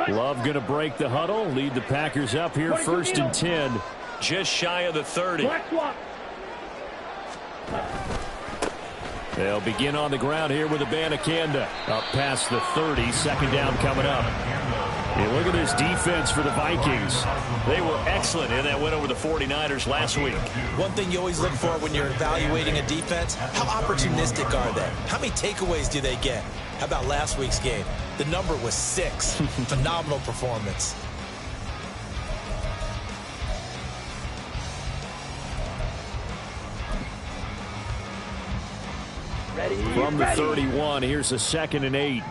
Love going to break the huddle, lead the Packers up here 1st and 10. Just shy of the 30. They'll begin on the ground here with Abanikanda. Up past the 30, 2nd down coming up. Hey, look at this defense for the Vikings. They were excellent in that win over the 49ers last week. One thing you always look for when you're evaluating a defense, how opportunistic are they? How many takeaways do they get? How about last week's game? The number was 6. Phenomenal performance. From the 31, here's a 2nd and 8.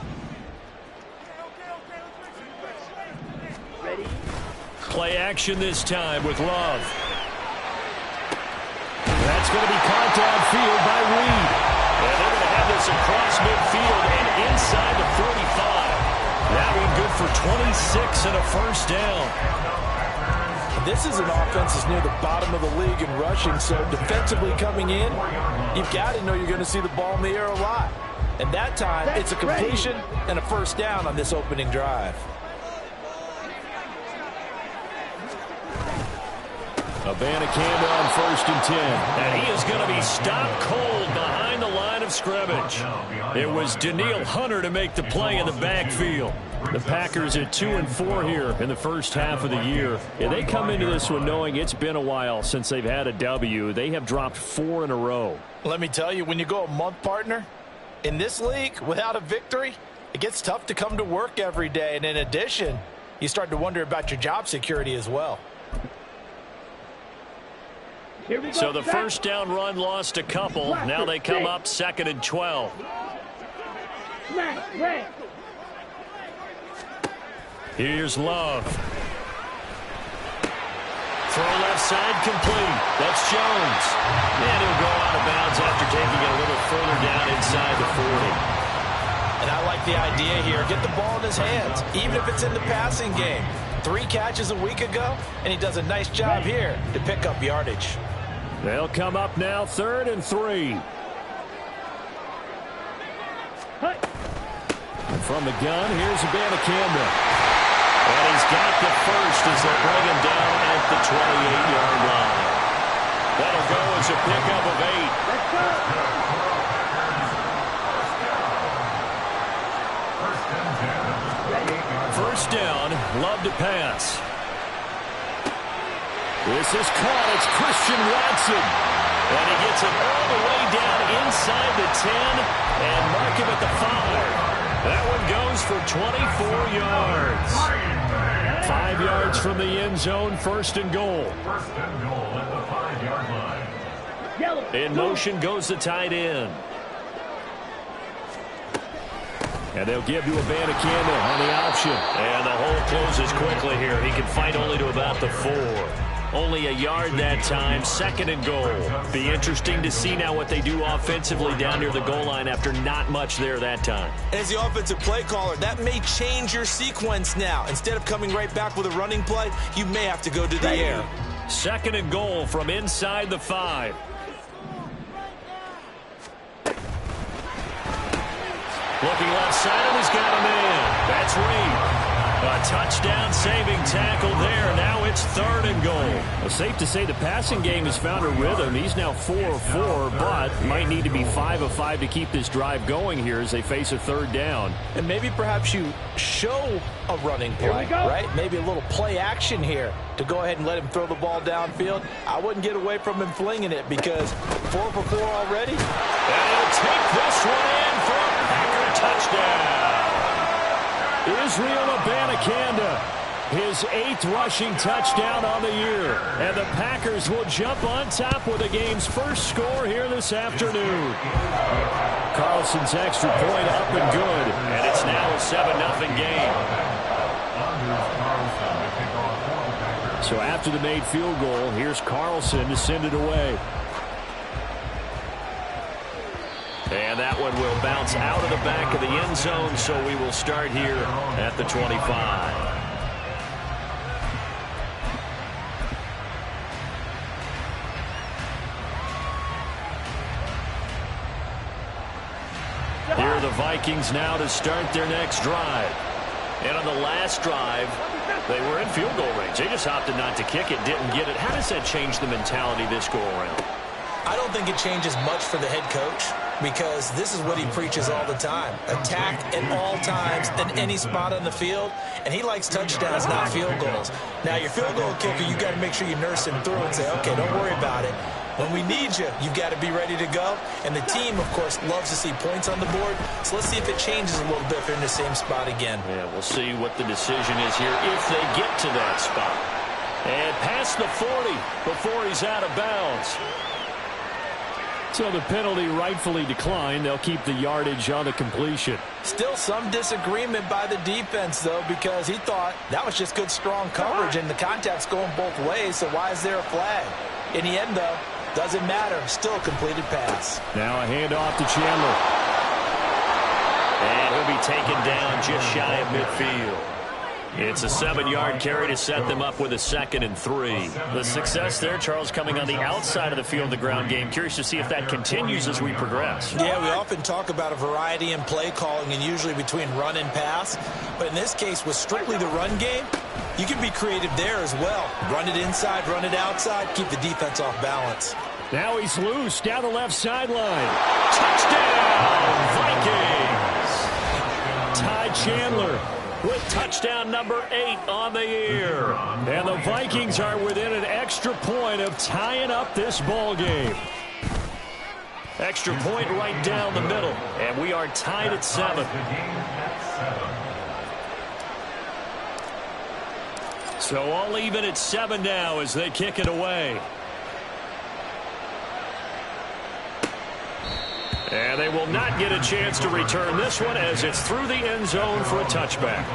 Play action this time with Love. That's going to be caught downfield by Reed. And they're going to have this across midfield and inside the 45. That one good for 26 and a 1st down. This is an offense that's near the bottom of the league in rushing, so defensively coming in, you've got to know you're going to see the ball in the air a lot. And that time, it's a completion and a 1st down on this opening drive. Abanikanda on 1st and 10. And he is going to be stopped cold behind the line of scrimmage. It was Danielle Hunter to make the play in the backfield. The Packers at 2-4 here in the first half of the year. And they come into this one knowing it's been a while since they've had a W. They have dropped 4 in a row. Let me tell you, when you go a month, partner, in this league without a victory, it gets tough to come to work every day. And in addition, you start to wonder about your job security as well. So the 1st down run lost a couple. Now they come up 2nd and 12. Here's Love. Throw left side complete. That's Jones. And he'll go out of bounds after taking it a little further down inside the 40. And I like the idea here. Get the ball in his hands, even if it's in the passing game. 3 catches a week ago, and he does a nice job here to pick up yardage. They'll come up now 3rd and 3. And from the gun, here's Abanikanda. And he's got the 1st as they bring him down at the 28-yard line. That'll go as a pickup of 8. First down, Love to pass. This is caught. It's Christian Watson. And he gets it all the way down inside the 10 and mark him at the 5. That one goes for 24 yards. 5 yards from the end zone, 1st and goal. At the 5-yard line. In motion goes the tight end. And they'll give to Abanikanda on the option. And the hole closes quickly here. He can fight only to about the 4. Only a yard that time, 2nd and goal. Be interesting to see now what they do offensively down near the goal line after not much there that time. As the offensive play caller, that may change your sequence now. Instead of coming right back with a running play, you may have to go to the air. 2nd and goal from inside the 5. Looking left side, and he's got a man. That's Reed. A touchdown saving tackle there. Now it's 3rd and goal. Well, safe to say the passing game has found a rhythm. He's now 4 of 4, but might need to be 5 of 5 to keep this drive going here as they face a 3rd down. And maybe perhaps you show a running play, right? Maybe a little play action here to go ahead and let him throw the ball downfield. I wouldn't get away from him flinging it because 4 for 4 already. And he'll take this one in for a Packer touchdown. Israel Abanikanda, his 8th rushing touchdown on the year. And the Packers will jump on top with the game's first score here this afternoon. Carlson's extra point up and good. And it's now a 7-0 game. So after the made field goal, here's Carlson to send it away. And that one will bounce out of the back of the end zone, so we will start here at the 25. Here are the Vikings now to start their next drive. And on the last drive, they were in field goal range. They just opted not to kick it, didn't get it. How does that change the mentality this go around? I don't think it changes much for the head coach because this is what he preaches all the time. Attack at all times in any spot on the field, and he likes touchdowns, not field goals. Now, your field goal kicker, you got to make sure you nurse him through and say, okay, don't worry about it. When we need you, you've got to be ready to go. And the team, of course, loves to see points on the board. So let's see if it changes a little bit if they're in the same spot again. Yeah, we'll see what the decision is here if they get to that spot. And past the 40 before he's out of bounds. So the penalty rightfully declined. They'll keep the yardage on the completion. Still some disagreement by the defense, though, because he thought that was just good, strong coverage, and the contact's going both ways, so why is there a flag? In the end, though, doesn't matter. Still a completed pass. Now a handoff to Chandler. And he'll be taken down just shy of midfield. It's a 7-yard carry to set them up with a 2nd and 3. The success there, Charles, coming on the outside of the field, the ground game. Curious to see if that continues as we progress. Yeah, we often talk about a variety in play calling and usually between run and pass. But in this case, with strictly the run game, you can be creative there as well. Run it inside, run it outside, keep the defense off balance. Now he's loose down the left sideline. Touchdown, Vikings! Ty Chandler with touchdown number 8 on the year. And the Vikings are within an extra point of tying up this ball game. Extra point right down the middle. And we are tied at 7. So all even at 7 now as they kick it away. And they will not get a chance to return this one as it's through the end zone for a touchback.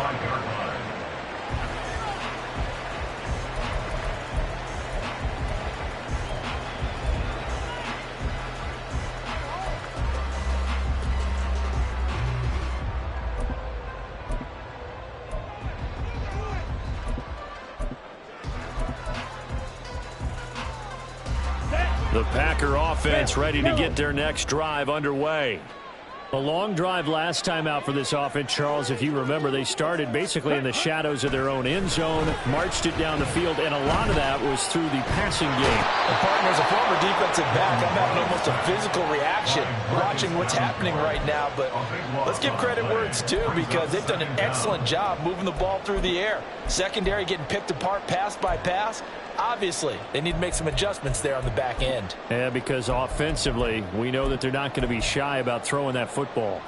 The Packer offense ready to get their next drive underway. A long drive last time out for this offense, Charles. If you remember, they started basically in the shadows of their own end zone, marched it down the field, and a lot of that was through the passing game. And partner, as a former defensive back, I'm having almost a physical reaction watching what's happening right now. But let's give credit where it's due because they've done an excellent job moving the ball through the air. Secondary getting picked apart pass by pass. Obviously, they need to make some adjustments there on the back end. Yeah, because offensively, we know that they're not going to be shy about throwing that football.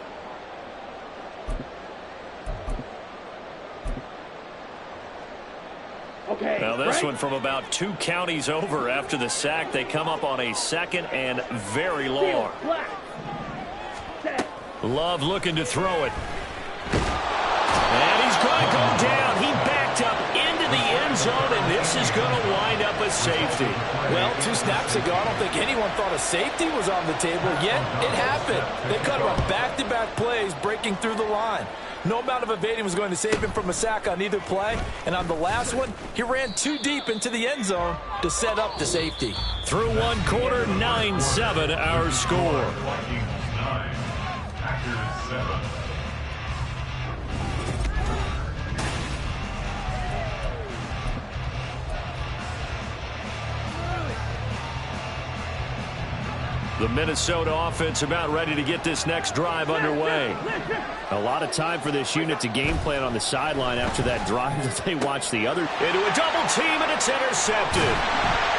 Okay. Now this one from about 2 counties over after the sack. They come up on a 2nd and very long. Love looking to throw it. And he's going to go down. He backed up into the end zone, and this is going to wind up a safety. Well, 2 snaps ago, I don't think anyone thought a safety was on the table, yet it happened. They cut him on back-to-back plays, breaking through the line. No amount of evading was going to save him from a sack on either play, and on the last one, he ran too deep into the end zone to set up the safety. Through 1 quarter, 9-7 our score. Vikings 9, Packers 7. The Minnesota offense about ready to get this next drive underway. A lot of time for this unit to game plan on the sideline after that drive that they watched the other. Into a double team, and it's intercepted.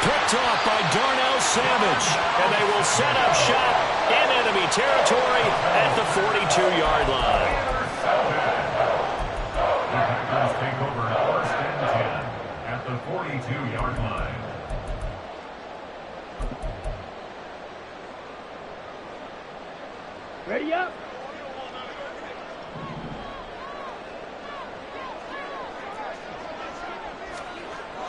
Picked off by Darnell Savage. And they will set up shop in enemy territory at the 42-yard line. The Packers take over 1st and 10 at the 42-yard line. Ready up.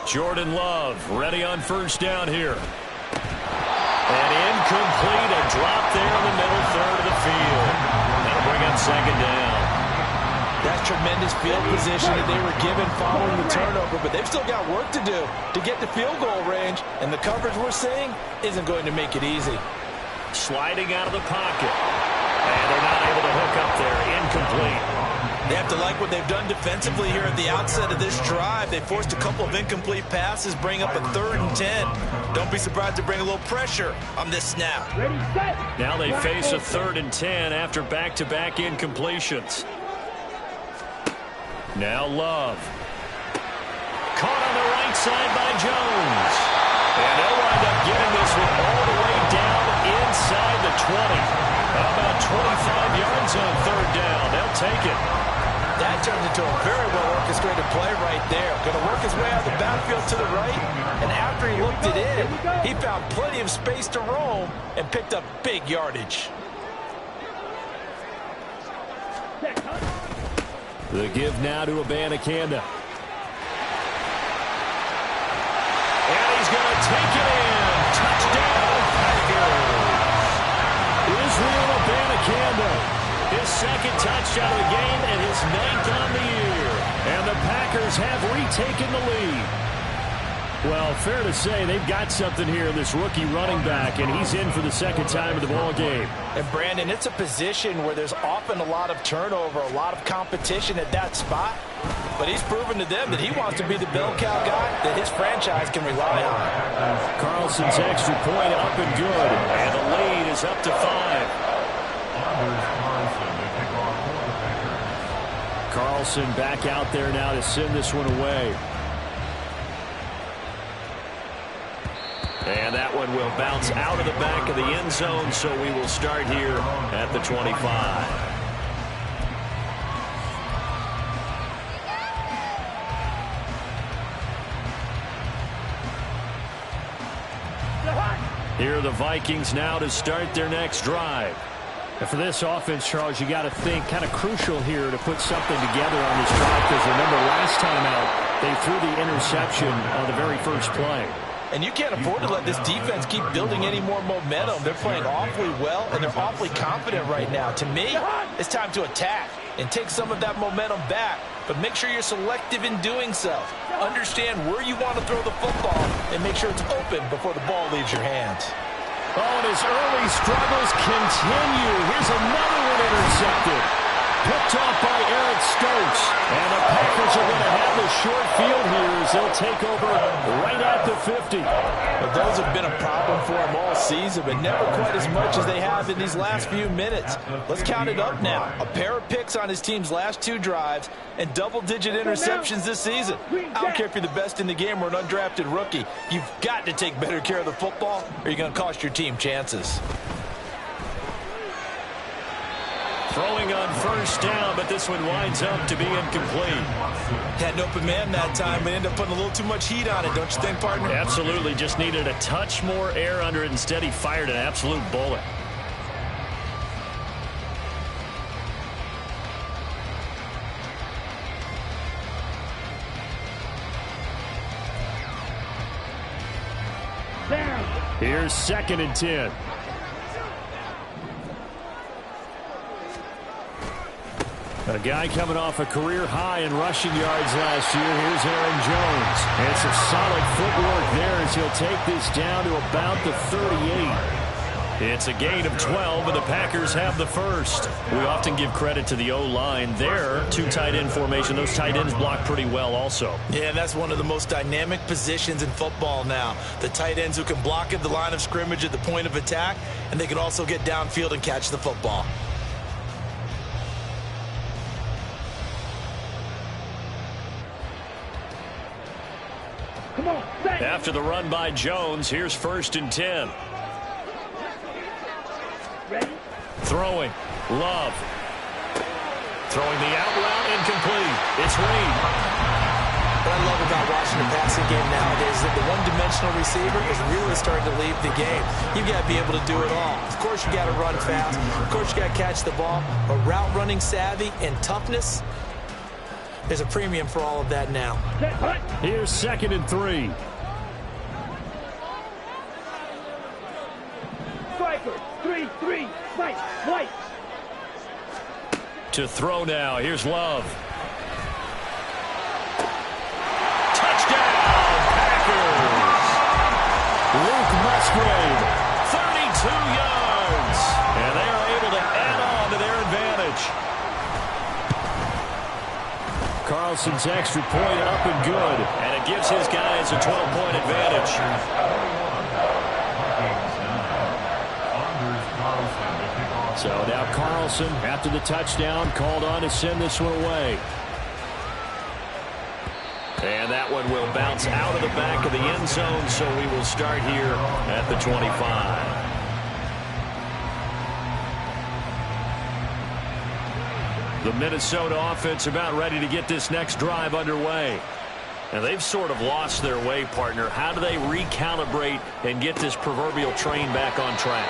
Jordan Love ready on 1st down here. And incomplete, a drop there in the middle 3rd of the field. That'll bring up 2nd down. That's tremendous field position that they were given following the turnover, but they've still got work to do to get to field goal range, and the coverage we're seeing isn't going to make it easy. Sliding out of the pocket. And they're not able to hook up there. Incomplete. They have to like what they've done defensively here at the outset of this drive. They forced a couple of incomplete passes, bring up a 3rd and 10. Don't be surprised to bring a little pressure on this snap. Now they face a 3rd and 10 after back-to-back incompletions. Now Love. Caught on the right side by Jones. And they'll wind up getting this one all the way down inside the 20. About 25 yards on 3rd down. They'll take it. That turns into a very well-orchestrated play right there. Going to work his way out of the backfield to the right, and after he looked it in, he found plenty of space to roam and picked up big yardage. The give now to Abanikanda. And he's going to take it in. Touchdown, Packers. Israel Abanikanda. His 2nd touchdown of the game and his 9th on the year. And the Packers have retaken the lead. Well, fair to say they've got something here in this rookie running back, and he's in for the 2nd time of the ball game. And, Brandon, it's a position where there's often a lot of turnover, a lot of competition at that spot. But he's proven to them that he wants to be the bell cow guy that his franchise can rely on. Carlson's extra point up and good. And the lead is up to 5. Carlson back out there now to send this one away. And that one will bounce out of the back of the end zone, so we will start here at the 25. Here are the Vikings now to start their next drive. And for this offense, Charles, you got to think kind of crucial here to put something together on this drive, because remember last time out they threw the interception on the very first play. And you can't afford to let this defense keep building any more momentum. They're playing awfully well, and they're awfully confident right now. To me, it's time to attack and take some of that momentum back. But make sure you're selective in doing so. Understand where you want to throw the football and make sure it's open before the ball leaves your hands. Oh, and his early struggles continue. Here's another one intercepted. Picked off by Eric Stokes. And the Packers are going to have the short field here as they'll take over right at the 50. But those have been a problem for them all season, but never quite as much as they have in these last few minutes. Let's count it up now. A pair of picks on his team's last 2 drives and double-digit interceptions this season. I don't care if you're the best in the game or an undrafted rookie. You've got to take better care of the football or you're going to cost your team chances. Throwing on first down, but this one winds up to be incomplete. Had an open man that time, but ended up putting a little too much heat on it, don't you think, partner? Absolutely. Just needed a touch more air under it. Instead, he fired an absolute bullet. Here's 2nd and 10. A guy coming off a career high in rushing yards last year. Here's Aaron Jones. And some solid footwork there as he'll take this down to about the 38. It's a gain of 12, and the Packers have the first. We often give credit to the O-line there. 2 tight end formation. Those tight ends block pretty well also. Yeah, that's one of the most dynamic positions in football now. The tight ends who can block at the line of scrimmage at the point of attack, and they can also get downfield and catch the football. After the run by Jones, here's 1st and 10. Ready? Throwing. Love. Throwing the out route, incomplete. It's Reed. What I love about watching the passing game nowadays is that the one-dimensional receiver is really starting to leave the game. You've got to be able to do it all. Of course, you got to run fast. Of course, you got to catch the ball. But route running savvy and toughness, there's a premium for all of that now. Here's 2nd and 3. Striker, 3-3, White. To throw now. Here's Love. Touchdown, Packers! Luke Musgrave, 32 yards. And they are able to add on to their advantage. Carlson's extra point up and good. And it gives his guys a 12-point advantage. So now Carlson, after the touchdown, called on to send this one away. And that one will bounce out of the back of the end zone, so we will start here at the 25. The Minnesota offense about ready to get this next drive underway. And they've sort of lost their way, partner. How do they recalibrate and get this proverbial train back on track?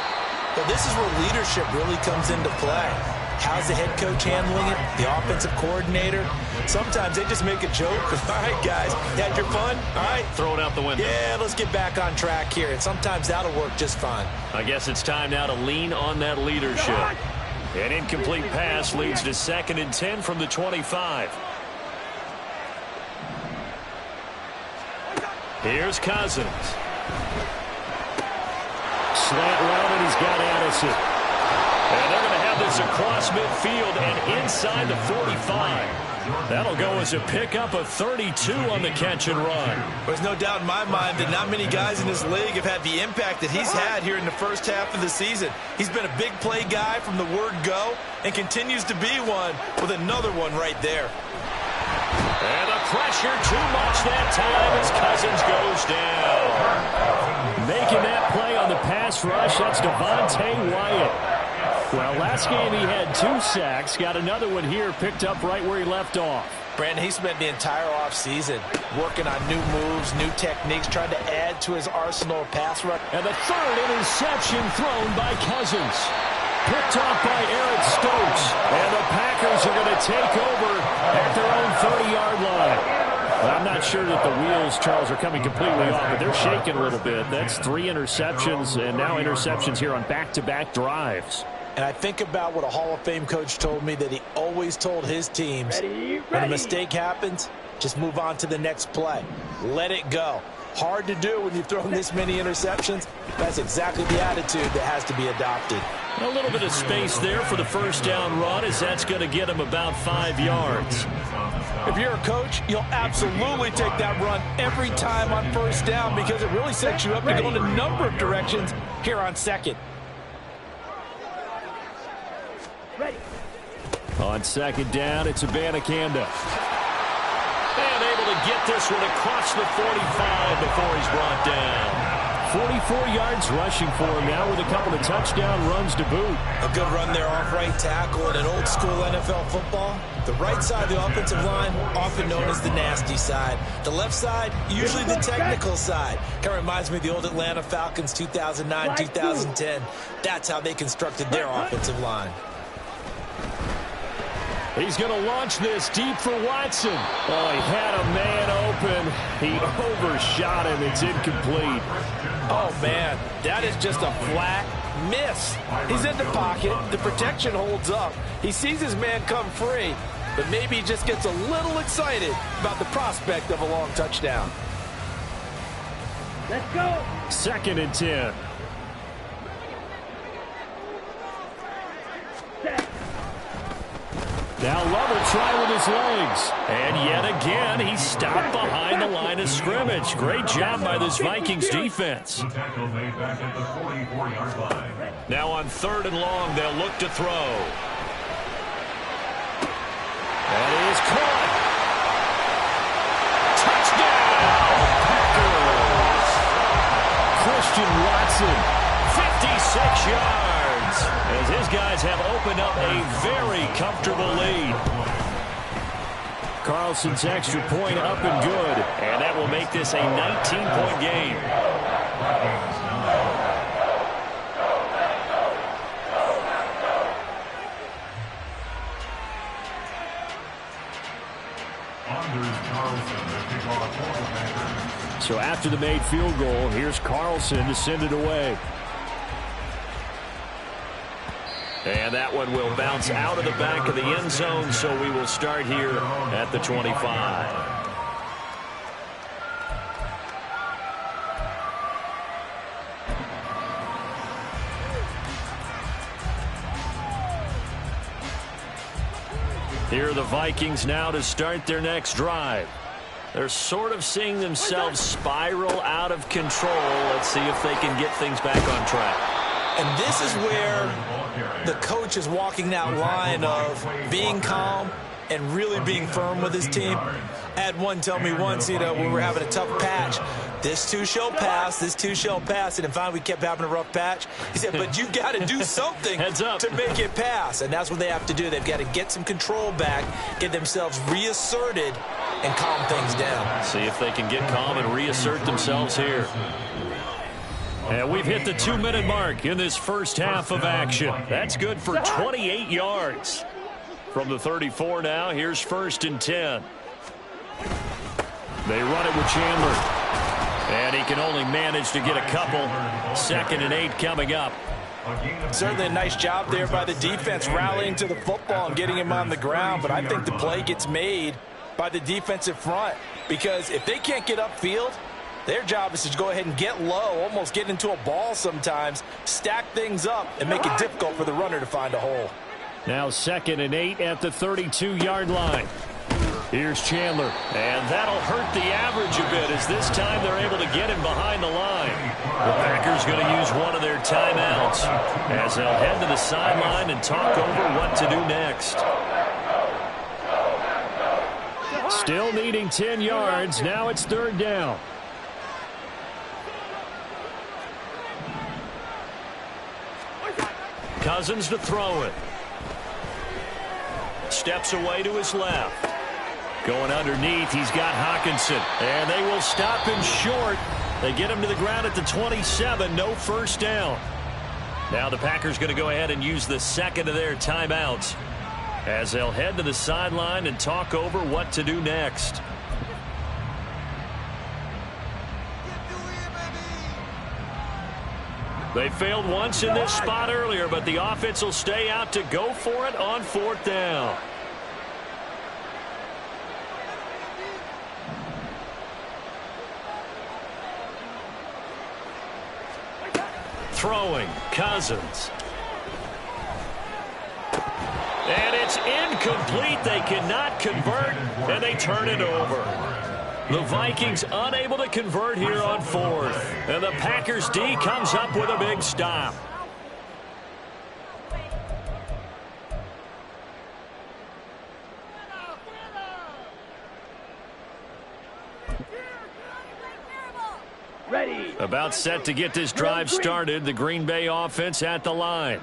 Well, this is where leadership really comes into play. How's the head coach handling it? The offensive coordinator? Sometimes they just make a joke. All right, guys, you had your fun? All right. Throw it out the window. Yeah, let's get back on track here. And sometimes that'll work just fine. I guess it's time now to lean on that leadership. An incomplete pass leads to 2nd and 10 from the 25. Here's Cousins. Slant route, and he's got Addison. And they're going to have this across midfield and inside the 45. That'll go as a pickup of 32 on the catch and run. There's no doubt in my mind that not many guys in this league have had the impact that he's had here in the first half of the season. He's been a big play guy from the word go and continues to be one with another one right there. And the pressure too much that time as Cousins goes down. Making that play on the pass rush, that's Devontae Wyatt. Well, last game he had 2 sacks. Got another one here, picked up right where he left off. Brandon, he spent the entire offseason working on new moves, new techniques, trying to add to his arsenal of pass rush. And the 3rd interception thrown by Cousins. Picked off by Eric Stokes. And the Packers are going to take over at their own 30-yard line. Well, I'm not sure that the wheels, Charles, are coming completely off, but they're shaking a little bit. That's 3 interceptions, and now interceptions here on back-to-back drives. And I think about what a Hall of Fame coach told me, that he always told his teams, when a mistake happens, just move on to the next play. Let it go. Hard to do when you've thrown this many interceptions. That's exactly the attitude that has to be adopted. A little bit of space there for the first down run, as that's going to get him about 5 yards. If you're a coach, you'll absolutely take that run every time on first down, because it really sets you up to go in a number of directions here on 2nd. On 2nd down, it's Abanikanda. And able to get this one across the 45 before he's brought down. 44 yards rushing for him now with a couple of touchdown runs to boot. A good run there off right tackle. In an old school NFL football, the right side of the offensive line, often known as the nasty side. The left side, usually the technical side. Kind of reminds me of the old Atlanta Falcons 2009, 2010. That's how they constructed their offensive line. He's going to launch this deep for Watson. Oh, he had a man open. He overshot him. It's incomplete. Oh, man, that is just a flat miss. He's in the pocket. The protection holds up. He sees his man come free, but maybe he just gets a little excited about the prospect of a long touchdown. Let's go. 2nd and 10. Now Love will try with his legs. And yet again, he stopped behind the line of scrimmage. Great job by this Vikings defense. Tackle made back at the 44-yard line. Now on 3rd and long, they'll look to throw. That is caught. Touchdown! Christian Watson. 56 yards. As his guys have opened up a very comfortable lead. Carlson's extra point up and good. And that will make this a 19-point game. So after the made field goal, here's Carlson to send it away. And that one will bounce out of the back of the end zone, so we will start here at the 25. Here are the Vikings now to start their next drive. They're sort of seeing themselves spiral out of control. Let's see if they can get things back on track. And this is where the coach is walking that line of being calm and really being firm with his team. I had one tell me once, when we were having a tough patch, this too shall pass, this too shall pass. And finally we kept having a rough patch. He said, but you've got to do something to make it pass. And that's what they have to do. They've got to get some control back, get themselves reasserted, and calm things down. See if they can get calm and reassert themselves here. And we've hit the 2-minute mark in this first half of action. That's good for 28 yards. From the 34 now, here's 1st and 10. They run it with Chandler. And he can only manage to get a couple. 2nd and 8 coming up. Certainly a nice job there by the defense, rallying to the football and getting him on the ground. But I think the play gets made by the defensive front. Because if they can't get upfield, their job is to go ahead and get low, almost get into a ball sometimes, stack things up, and make it difficult for the runner to find a hole. Now 2nd and 8 at the 32-yard line. Here's Chandler, and that'll hurt the average a bit as this time they're able to get him behind the line. The Packers going to use one of their timeouts as they'll head to the sideline and talk over what to do next. Still needing 10 yards. Now it's 3rd down. Cousins to throw it. Steps away to his left. Going underneath, he's got Hockenson. And they will stop him short. They get him to the ground at the 27. No first down. Now the Packers going to go ahead and use the 2nd of their timeouts as they'll head to the sideline and talk over what to do next. They failed once in this spot earlier, but the offense will stay out to go for it on 4th down. Throwing, Cousins. And it's incomplete. They cannot convert, and they turn it over. The Vikings unable to convert here on 4th. And the Packers D comes up with a big stop. Ready. About set to get this drive started. The Green Bay offense at the line.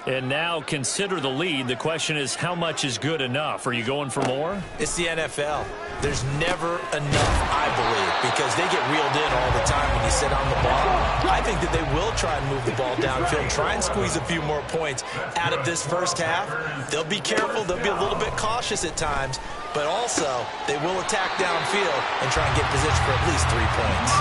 And now consider the lead. The question is, how much is good enough? Are you going for more? It's the NFL. There's never enough, I believe, because they get reeled in all the time when you sit on the ball. I think that they will try and move the ball downfield, try and squeeze a few more points out of this first half. They'll be careful. They'll be a little bit cautious at times, but also they will attack downfield and try and get position for at least 3 points.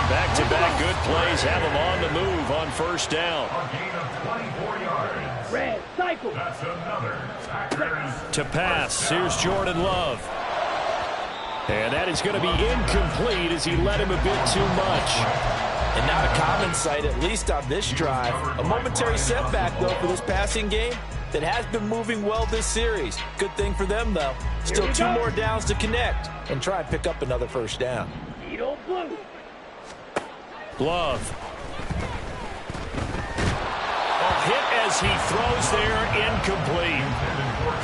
Back-to-back good plays have them on the move on 1st down. A gain of 24 yards. Red cycle. That's another Packers. To pass, here's Jordan Love. And that is going to be incomplete as he led him a bit too much. And not a common sight, at least on this drive. A momentary setback, though, for this passing game that has been moving well this series. Good thing for them, though. Still 2 more downs to connect and try and pick up another first down. Eagle blue. Love. Hit as he throws there, incomplete.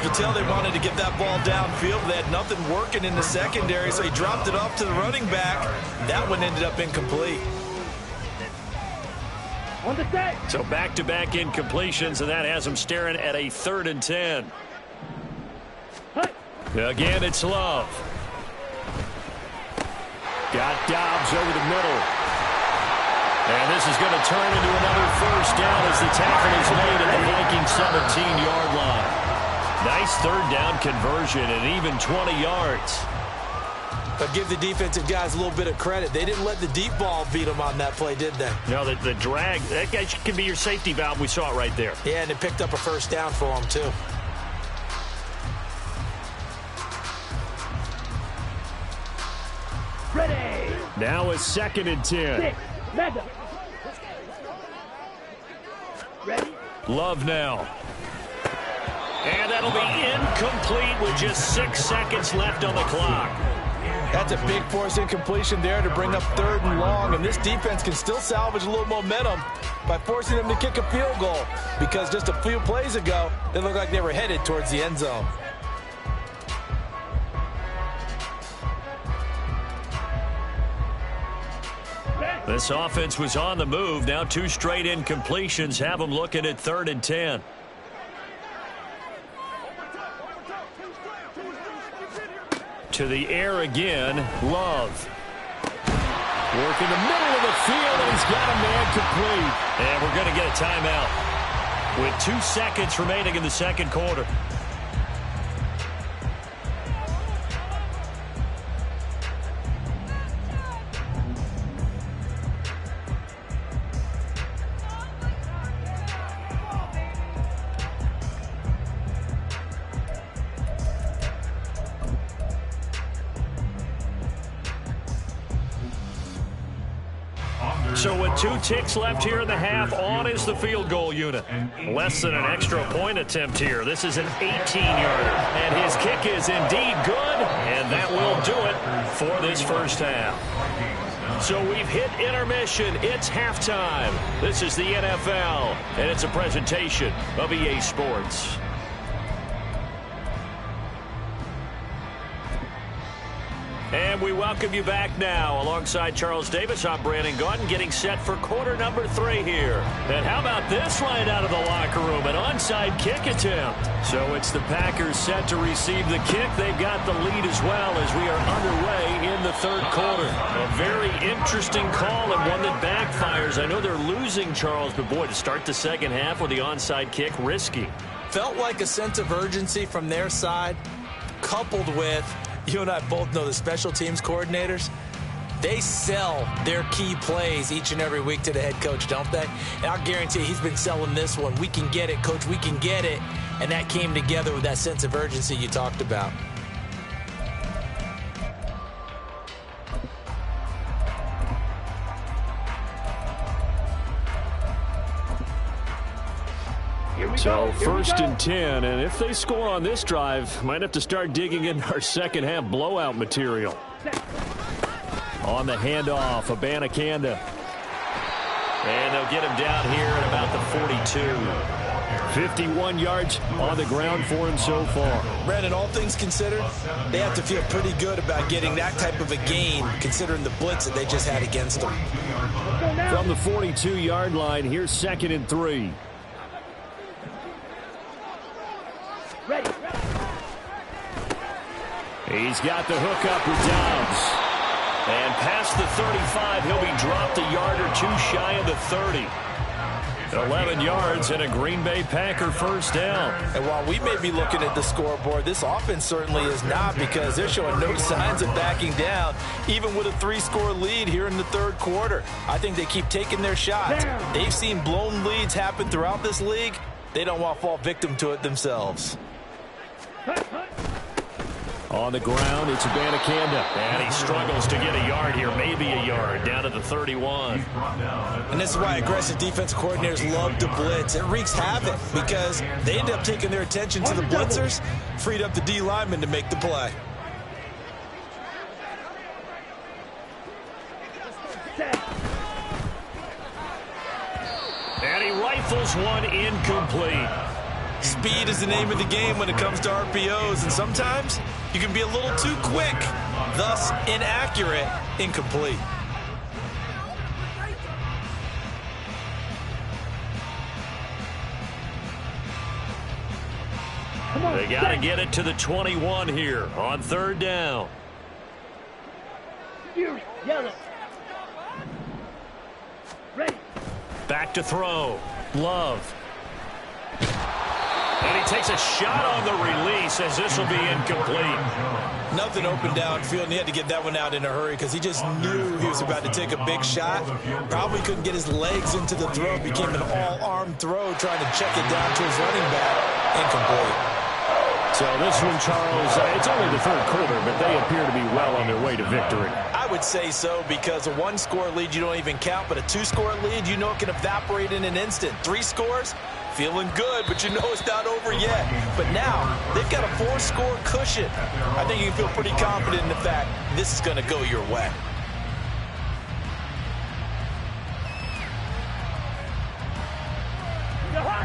You could tell they wanted to get that ball downfield. They had nothing working in the secondary, so he dropped it off to the running back. That one ended up incomplete. On the set. So back-to-back incompletions, and that has him staring at a 3rd and 10. Again, it's Love. Got Dobbs over the middle. And this is going to turn into another first down as the tackle is made at the Vikings 17-yard line. Nice 3rd down conversion and even 20 yards. But give the defensive guys a little bit of credit. They didn't let the deep ball beat them on that play, did they? No, the drag, that guy can be your safety valve. We saw it right there. Yeah, and they picked up a first down for them, too. Ready. Now it's 2nd and 10. 6. Mega. Ready. Love now. And that'll be incomplete with just 6 seconds left on the clock. That's a big force incompletion there to bring up 3rd and long, and this defense can still salvage a little momentum by forcing them to kick a field goal, because just a few plays ago, they looked like they were headed towards the end zone. This offense was on the move. Now 2 straight incompletions have them looking at 3rd and 10. To the air again, Love. Working the middle of the field, and he's got a man complete. And we're going to get a timeout with 2 seconds remaining in the second quarter. So with 2 ticks left here in the half, on is the field goal unit. Less than an extra point attempt here. This is an 18-yarder. And his kick is indeed good, and that will do it for this first half. So we've hit intermission. It's halftime. This is the NFL, and it's a presentation of EA Sports. And we welcome you back now. Alongside Charles Davis, I'm Brandon Gaudin, getting set for quarter number 3 here. And how about this line out of the locker room? An onside kick attempt. So it's the Packers set to receive the kick. They've got the lead as well as we are underway in the third quarter. A very interesting call and one that backfires. I know they're losing, Charles, but boy, to start the second half with the onside kick, risky. Felt like a sense of urgency from their side, coupled with, you and I both know the special teams coordinators, they sell their key plays each and every week to the head coach, don't they? And I'll guarantee you he's been selling this one. We can get it, coach, we can get it. And that came together with that sense of urgency you talked about. So first and 10, and if they score on this drive, might have to start digging in our second half blowout material. On the handoff, Abanikanda. And they'll get him down here at about the 42. 51 yards on the ground for him so far. Brandon, all things considered, they have to feel pretty good about getting that type of a gain, considering the blitz that they just had against them. From the 42-yard line, here's 2nd and 3. Ready. He's got the hook up with Dobbs. And past the 35, he'll be dropped a yard or two shy of the 30. 11 yards and a Green Bay Packer first down. And while we may be looking at the scoreboard, this offense certainly is not, because they're showing no signs of backing down, even with a 3-score lead here in the third quarter. I think they keep taking their shots. They've seen blown leads happen throughout this league. They don't want to fall victim to it themselves. On the ground, it's Abanikanda. And he struggles to get a yard here, maybe a yard, down to the 31. And this is why aggressive defense coordinators love to blitz. It wreaks havoc because they end up taking their attention to the blitzers, freed up the D lineman to make the play. And he rifles one incomplete. Speed is the name of the game when it comes to RPOs, and sometimes you can be a little too quick, thus inaccurate, incomplete. They got to get it to the 21 here on third down. Yellow. Ready. Back to throw. Love. And he takes a shot on the release as this will be incomplete. Nothing open downfield, and he had to get that one out in a hurry because he just knew he was about to take a big shot. Probably couldn't get his legs into the throw. Became an all-arm throw, trying to check it down to his running back. Incomplete. So this one, Charles, it's only the third quarter, but they appear to be well on their way to victory. I would say so, because a 1-score lead you don't even count, but a 2-score lead, you know it can evaporate in an instant. 3 scores, feeling good, but you know it's not over yet. But now, they've got a 4-score cushion. I think you can feel pretty confident in the fact this is going to go your way.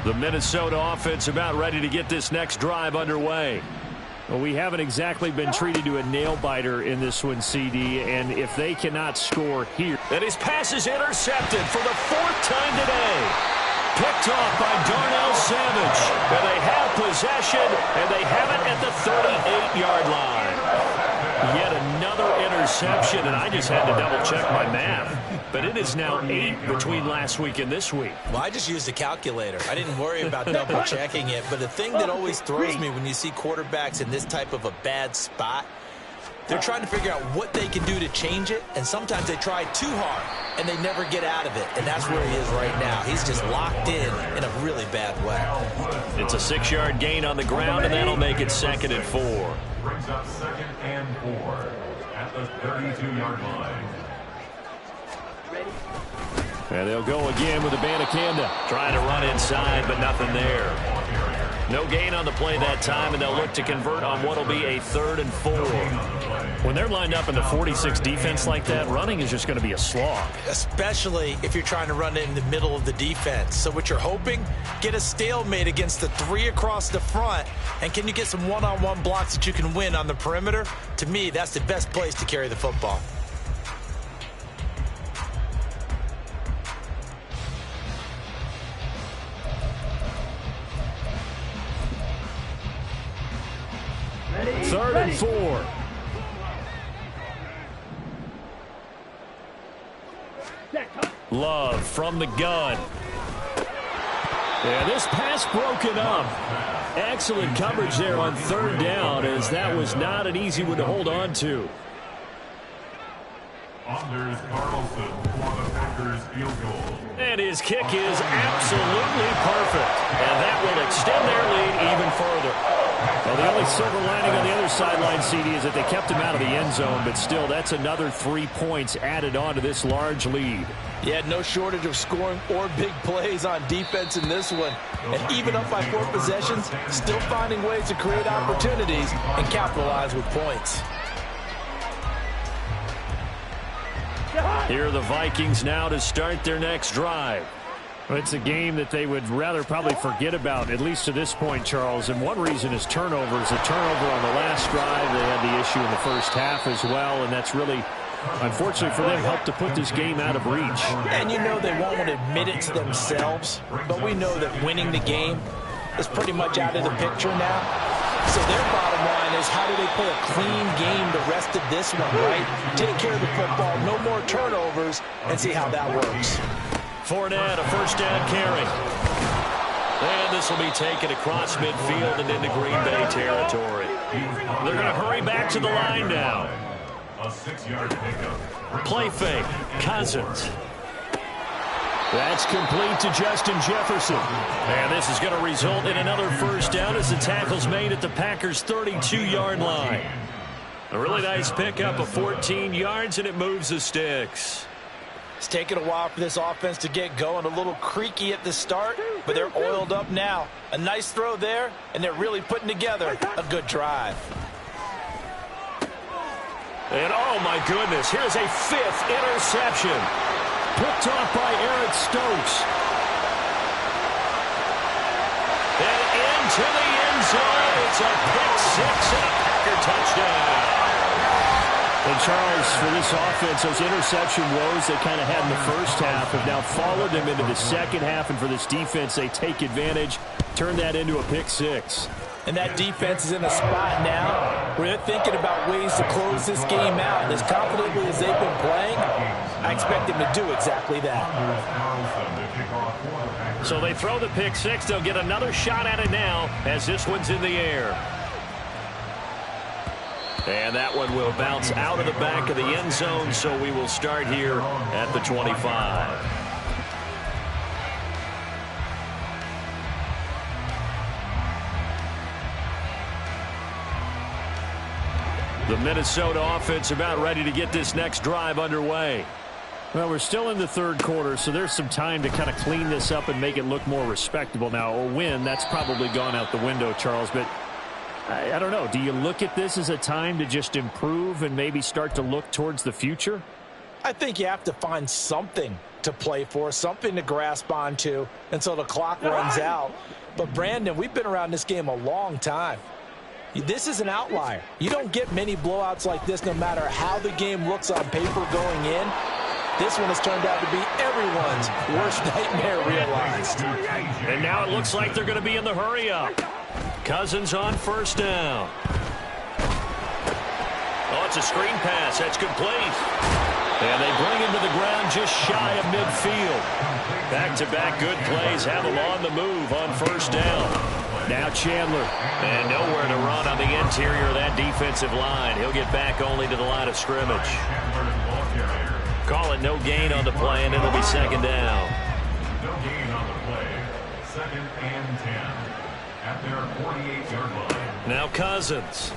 The Minnesota offense about ready to get this next drive underway. Well, we haven't exactly been treated to a nail-biter in this one, CD, and if they cannot score here. And his pass is intercepted for the 4th time today. Picked off by Darnell Savage. And they have possession, and they have it at the 38-yard line. Yet another interception, and I just had to double-check my math. But it is now 8 between last week and this week. Well, I just used a calculator. I didn't worry about double-checking it. But the thing that always throws me when you see quarterbacks in this type of a bad spot, they're trying to figure out what they can do to change it. And sometimes they try too hard, and they never get out of it. And that's where he is right now. He's just locked in a really bad way. It's a 6-yard gain on the ground, and that'll make it 2nd and 4. Brings up 2nd and 4 at the 32-yard line. And they'll go again with Abanikanda. Trying to run inside, but nothing there. No gain on the play that time, and they'll look to convert on what will be a 3rd and 4. When they're lined up in the 46 defense like that, running is just going to be a slog. Especially if you're trying to run it in the middle of the defense. So what you're hoping, get a stalemate against the 3 across the front, and can you get some one-on-one blocks that you can win on the perimeter? To me, that's the best place to carry the football. Third and 4. Love from the gun. And this pass broken up. Excellent coverage there on 3rd down, as that was not an easy one to hold on to. Anders Carlson for the Packers field goal. And his kick is absolutely perfect. And that will extend their lead even further. Well, the only silver lining on the other sideline, CD, is that they kept him out of the end zone, but still, that's another 3 points added on to this large lead. Yeah, no shortage of scoring or big plays on defense in this one. And even up by 4 possessions, still finding ways to create opportunities and capitalize with points. Here are the Vikings now to start their next drive. It's a game that they would rather probably forget about, at least to this point, Charles. And one reason is turnovers. A turnover on the last drive. They had the issue in the first half as well, and that's really, unfortunately for them, helped to put this game out of reach. And you know they won't want to admit it to themselves, but we know that winning the game is pretty much out of the picture now. So their bottom line is, how do they play a clean game the rest of this one, right? Take care of the football, no more turnovers, and see how that works. Fournette, a 1st down carry. And this will be taken across midfield and into Green Bay territory. They're going to hurry back to the line now. A 6-yard pickup. Play fake. Cousins. That's complete to Justin Jefferson. And this is going to result in another 1st down as the tackle's made at the Packers' 32-yard line. A really nice pickup of 14 yards, and it moves the sticks. It's taken a while for this offense to get going. A little creaky at the start, but they're oiled up now. A nice throw there, and they're really putting together a good drive. And oh my goodness, here's a 5th interception. Picked off by Eric Stokes. And into the end zone. It's a pick 6 and a Packer touchdown. And Charles, for this offense, those interception woes they kind of had in the first half have now followed them into the second half. And for this defense, they take advantage, turn that into a pick 6. And that defense is in a spot now where they're thinking about ways to close this game out. And as confidently as they've been playing, I expect them to do exactly that. So they throw the pick 6. They'll get another shot at it now as this one's in the air. And that one will bounce out of the back of the end zone, so we will start here at the 25. The Minnesota offense about ready to get this next drive underway. Well, we're still in the third quarter, so there's some time to kind of clean this up and make it look more respectable. Now, a win, that's probably gone out the window, Charles, but I don't know. Do you look at this as a time to just improve and maybe start to look towards the future? I think you have to find something to play for, something to grasp onto until the clock runs out. But, Brandon, we've been around this game a long time. This is an outlier. You don't get many blowouts like this no matter how the game looks on paper going in. This one has turned out to be everyone's worst nightmare realized. And now it looks like they're going to be in the hurry-up. Cousins on first down. Oh, it's a screen pass. That's complete. And they bring him to the ground just shy of midfield. Back-to-back good plays have him on the move on first down. Now Chandler. And nowhere to run on the interior of that defensive line. He'll get back only to the line of scrimmage. Call it no gain on the play, and it'll be second down. No gain on the play. 2nd and 10 at their 48-yard line. Now Cousins.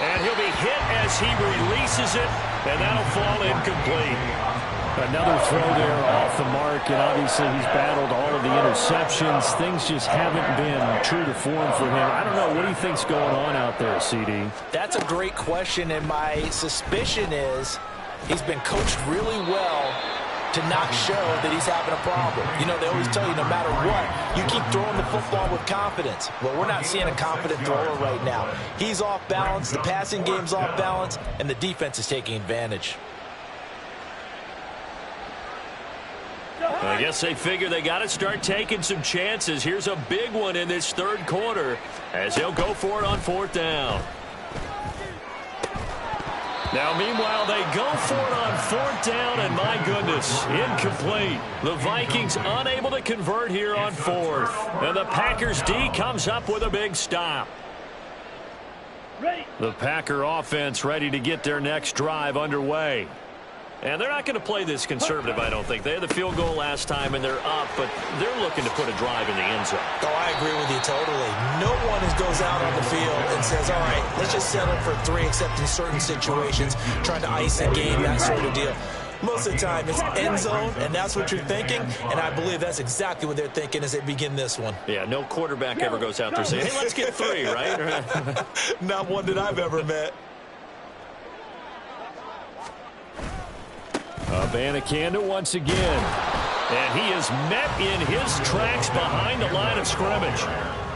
And he'll be hit as he releases it, and that'll fall incomplete. Another throw there off the mark, and obviously he's battled all of the interceptions. Things just haven't been true to form for him. I don't know. What do you think's going on out there, CD? That's a great question, and my suspicion is he's been coached really well to not show that he's having a problem. You know, they always tell you no matter what, you keep throwing the football with confidence. Well, we're not seeing a confident thrower right now. He's off balance, the passing game's off balance, and the defense is taking advantage. I guess they figure they got to start taking some chances. Here's a big one in this third quarter as they'll go for it on fourth down. Now, meanwhile, they go for it on fourth down, and my goodness, incomplete. The Vikings unable to convert here on fourth. And the Packers D comes up with a big stop. Ready. The Packer offense ready to get their next drive underway. And they're not going to play this conservative, I don't think. They had the field goal last time, and they're up, but they're looking to put a drive in the end zone. Oh, I agree with you totally. No one goes out on the field and says, all right, let's just settle for 3, except in certain situations, trying to ice a game, that sort of deal. Most of the time, it's end zone, and that's what you're thinking, and I believe that's exactly what they're thinking as they begin this one. Yeah, no quarterback ever goes out there saying, hey, let's get 3, right? Not one that I've ever met. Abanikanda once again. And he is met in his tracks behind the line of scrimmage.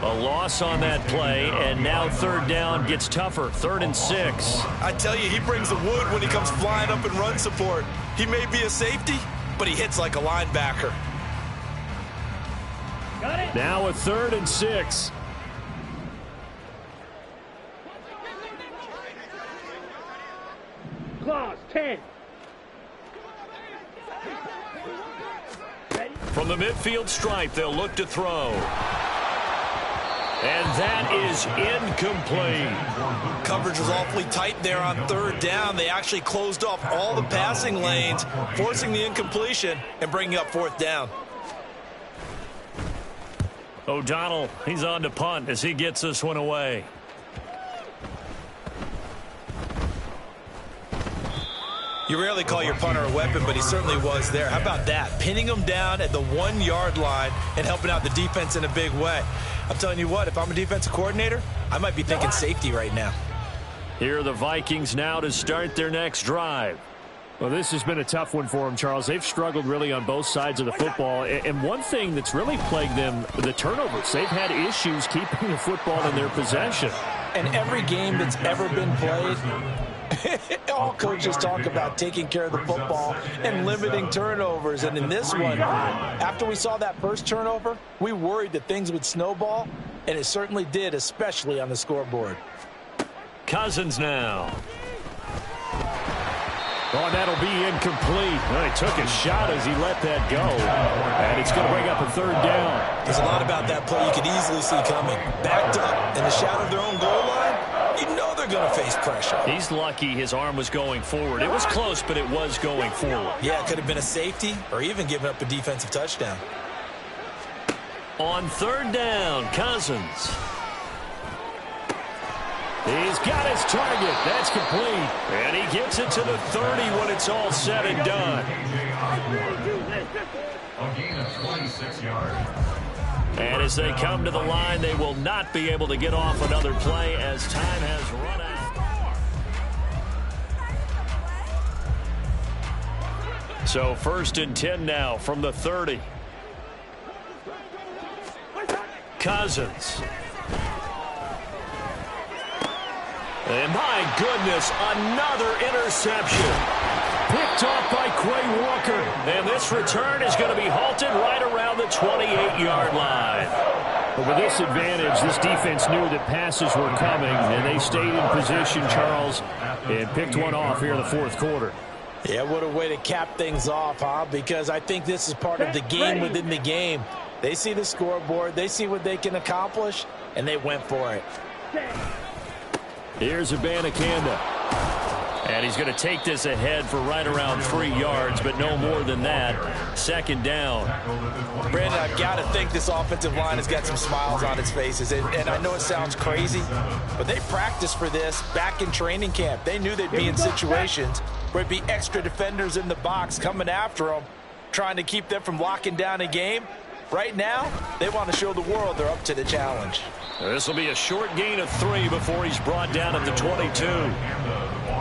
A loss on that play, and now third down gets tougher. 3rd and 6. I tell you, he brings the wood when he comes flying up in run support. He may be a safety, but he hits like a linebacker. Got it. Now a 3rd and 6. Claws, 10. From the midfield stripe, they'll look to throw. And that is incomplete. Coverage was awfully tight there on 3rd down. They actually closed off all the passing lanes, forcing the incompletion and bringing up 4th down. O'Donnell, he's on to punt as he gets this one away. You rarely call your punter a weapon, but he certainly was there. How about that? Pinning him down at the 1-yard line and helping out the defense in a big way. I'm telling you what, if I'm a defensive coordinator, I might be thinking safety right now. Here are the Vikings now to start their next drive. Well, this has been a tough one for them, Charles. They've struggled really on both sides of the football. And one thing that's really plagued them, the turnovers. They've had issues keeping the football in their possession. And every game that's ever been played, all coaches talk about taking care of the football and limiting turnovers. And in this one, after we saw that first turnover, we worried that things would snowball, and it certainly did, especially on the scoreboard. Cousins now. Oh, and that'll be incomplete. Well, he took a shot as he let that go. And it's going to bring up a 3rd down. There's a lot about that play you could easily see coming. Backed up in the shadow of their own goal line, you know they're going to face pressure. He's lucky his arm was going forward. It was close, but it was going forward. Yeah, it could have been a safety or even given up a defensive touchdown. On 3rd down, Cousins. He's got his target. That's complete. And he gets it to the 30 when it's all said and done. A gain of 26 yards. And as they come to the line, they will not be able to get off another play as time has run out. So 1st and 10 now from the 30. Cousins. And my goodness, another interception. Picked off by Quay Walker. And this return is going to be halted right around the 28-yard line. But with this advantage, this defense knew that passes were coming, and they stayed in position, Charles, and picked one off here in the 4th quarter. Yeah, what a way to cap things off, huh? Because I think this is part of the game within the game. They see the scoreboard, they see what they can accomplish, and they went for it. Here's Abanikanda. And he's going to take this ahead for right around 3 yards, but no more than that. 2nd down. Brandon, I've got to think this offensive line has got some smiles on its faces. And I know it sounds crazy, but they practiced for this back in training camp. They knew they'd be in situations where it'd be extra defenders in the box coming after them, trying to keep them from locking down a game. Right now, they want to show the world they're up to the challenge. This will be a short gain of 3 before he's brought down at the 22.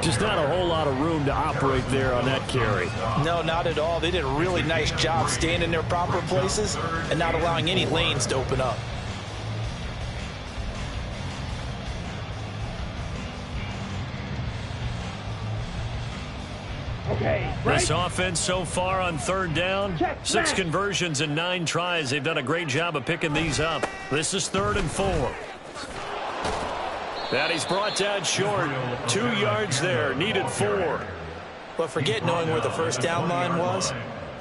Just not a whole lot of room to operate there on that carry. No, not at all. They did a really nice job staying in their proper places and not allowing any lanes to open up. Okay, This offense so far on 3rd down, 6 conversions and 9 tries. They've done a great job of picking these up. This is 3rd and 4. That he's brought down short. 2 yards there, needed 4. But forget knowing where the first down line was.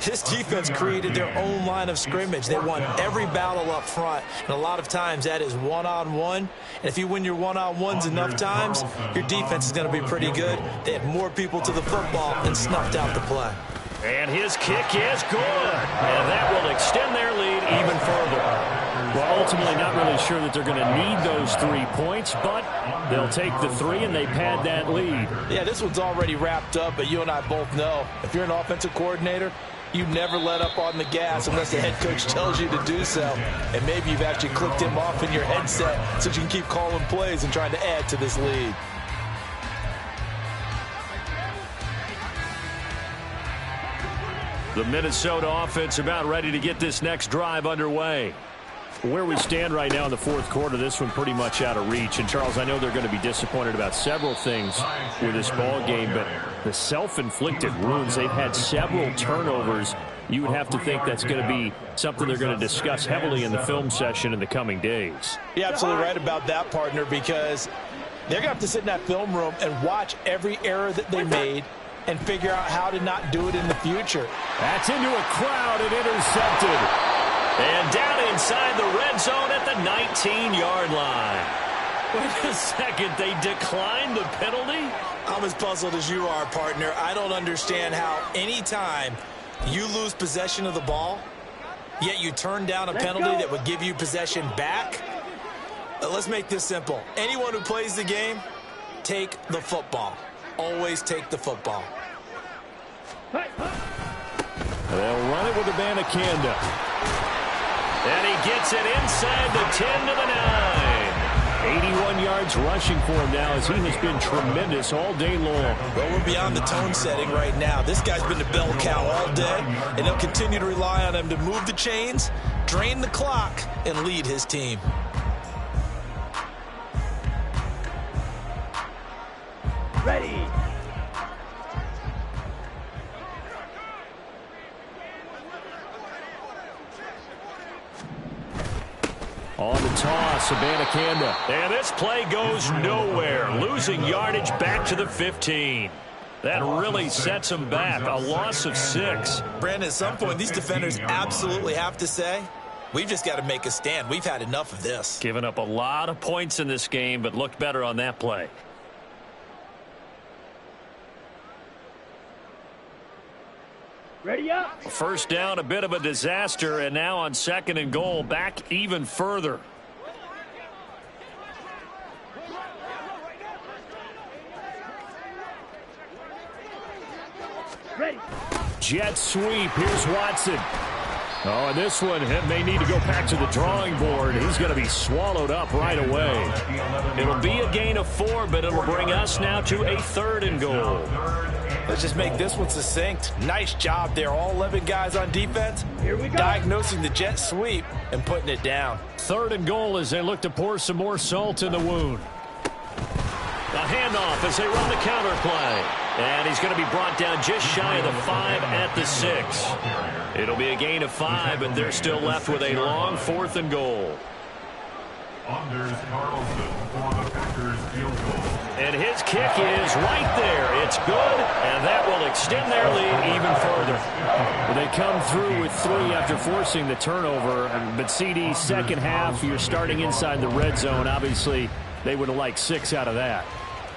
This defense created their own line of scrimmage. They won every battle up front, and a lot of times that is one-on-one. And if you win your one-on-ones enough times, your defense is going to be pretty good. They had more people to the football and snuffed out the play. And his kick is good. And that will extend their lead even further. Well, ultimately not really sure that they're going to need those 3 points, but they'll take the 3 and they pad that lead. Yeah, this one's already wrapped up, but you and I both know if you're an offensive coordinator, you never let up on the gas unless the head coach tells you to do so. And maybe you've actually clicked him off in your headset so you can keep calling plays and trying to add to this lead. The Minnesota offense about ready to get this next drive underway. Where we stand right now in the 4th quarter, this one pretty much out of reach. And, Charles, I know they're going to be disappointed about several things with this ball game, but the self-inflicted wounds, they've had several turnovers. You would have to think that's going to be something they're going to discuss heavily in the film session in the coming days. You're absolutely right about that, partner, because they're going to have to sit in that film room and watch every error that they made and figure out how to not do it in the future. That's into a crowd and intercepted. And down inside the red zone at the 19-yard line. Wait a second, they declined the penalty? I'm as puzzled as you are, partner. I don't understand how any time you lose possession of the ball, yet you turn down a penalty that would give you possession back. Let's make this simple. Anyone who plays the game, take the football. Always take the football. They'll run it with Abanikanda. And he gets it inside the 10 to the 9. 81 yards rushing for him now as he has been tremendous all day long. Well, we're beyond the tone setting right now. This guy's been the bell cow all day, and they'll continue to rely on him to move the chains, drain the clock, and lead his team. ready. On the toss, Abanikanda. And this play goes nowhere. Losing yardage back to the 15. That really sets them back. A loss of 6. Brandon, at some point, these defenders absolutely have to say, we've just got to make a stand. We've had enough of this. Giving up a lot of points in this game, but looked better on that play. Ready up. First down, a bit of a disaster, and now on 2nd and goal, back even further. Ready. Jet sweep. Here's Watson. Oh, and this one may need to go back to the drawing board. He's going to be swallowed up right away. It'll be a gain of 4, but it'll bring us now to a 3rd and goal. Let's just make this one succinct. Nice job there. All 11 guys on defense. Here we go. Diagnosing the jet sweep and putting it down. 3rd and goal as they look to pour some more salt in the wound. A handoff as they run the counter play. And he's going to be brought down just shy of the 5 at the 6. It'll be a gain of 5, but they're still left with a long 4th and goal. Anders Carlson for the Packers field goal. And his kick is right there. It's good, and that will extend their lead even further. Well, they come through with 3 after forcing the turnover. But CD, second half, you're starting inside the red zone. Obviously, they would have liked 6 out of that.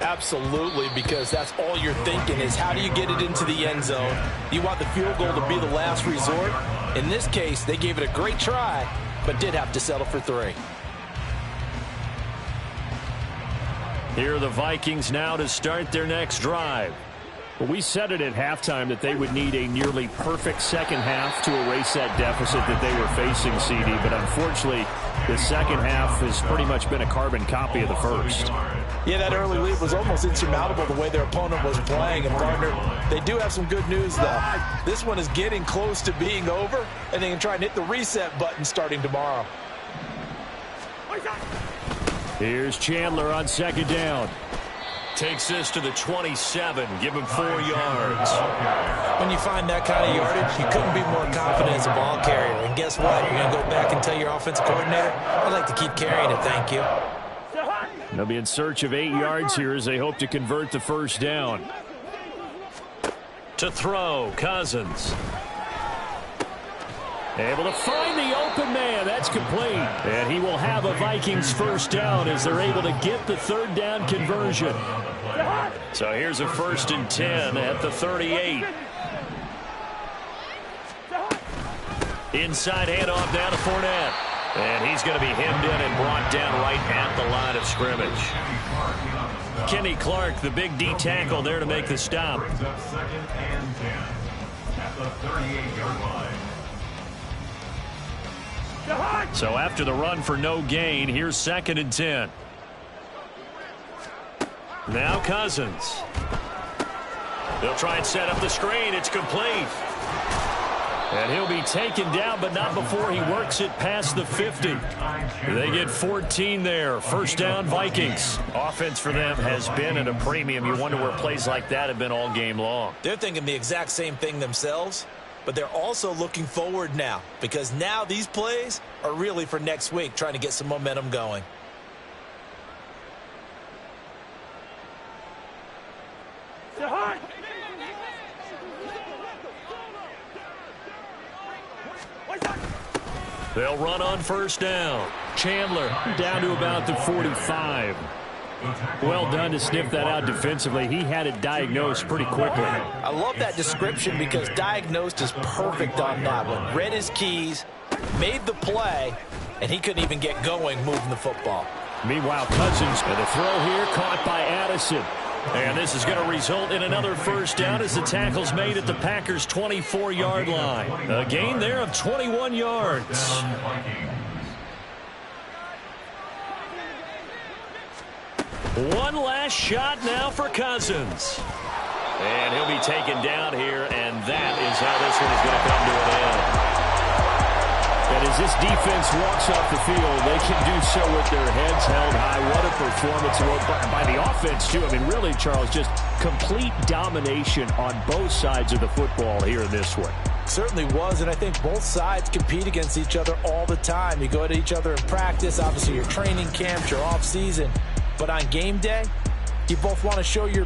Absolutely, because that's all you're thinking is how do you get it into the end zone? You want the field goal to be the last resort. In this case, they gave it a great try, but did have to settle for 3. Here are the Vikings now to start their next drive. Well, we said it at halftime that they would need a nearly perfect second half to erase that deficit that they were facing, CD. But unfortunately, the second half has pretty much been a carbon copy of the first. Yeah, that early lead was almost insurmountable the way their opponent was playing. And, partner, they do have some good news, though. This one is getting close to being over, and they can try and hit the reset button starting tomorrow. Here's Chandler on second down. Takes this to the 27. Give him 4 yards. When you find that kind of yardage, you couldn't be more confident as a ball carrier. And guess what? You're going to go back and tell your offensive coordinator, I'd like to keep carrying it, thank you. They'll be in search of 8 yards here as they hope to convert the first down. To throw, Cousins. Able to find the open man. That's complete. And he will have a Vikings first down as they're able to get the 3rd down conversion. So here's a 1st and 10 at the 38. Inside handoff down to Fournette. And he's going to be hemmed in and brought down right at the line of scrimmage. Kenny Clark, the big D tackle there to make the stop. Brings up 2nd and 10 at the 38-yard line. So after the run for no gain, here's 2nd and 10. Now Cousins. They'll try and set up the screen. It's complete. And he'll be taken down, but not before he works it past the 50. They get 14 there. First down, Vikings. Offense for them has been at a premium. You wonder where plays like that have been all game long. They're thinking the exact same thing themselves, but they're also looking forward now because now these plays are really for next week, trying to get some momentum going. They'll run on first down. Chandler down to about the 45. Well done to sniff that out defensively. He had it diagnosed pretty quickly. I love that description because diagnosed is perfect on that one. Read his keys, made the play, and he couldn't even get going moving the football. Meanwhile, Cousins, and the throw here caught by Addison. And this is going to result in another first down as the tackle's made at the Packers' 24-yard line. A gain there of 21 yards. One last shot now for Cousins. And he'll be taken down here, and that is how this one is going to come to an end. And as this defense walks off the field, they can do so with their heads held high. What a performance by the offense, too. I mean, really, Charles, just complete domination on both sides of the football here in this one. Certainly was, and I think both sides compete against each other all the time. You go to each other in practice, obviously your training camps, your off season. But on game day, you both want to show your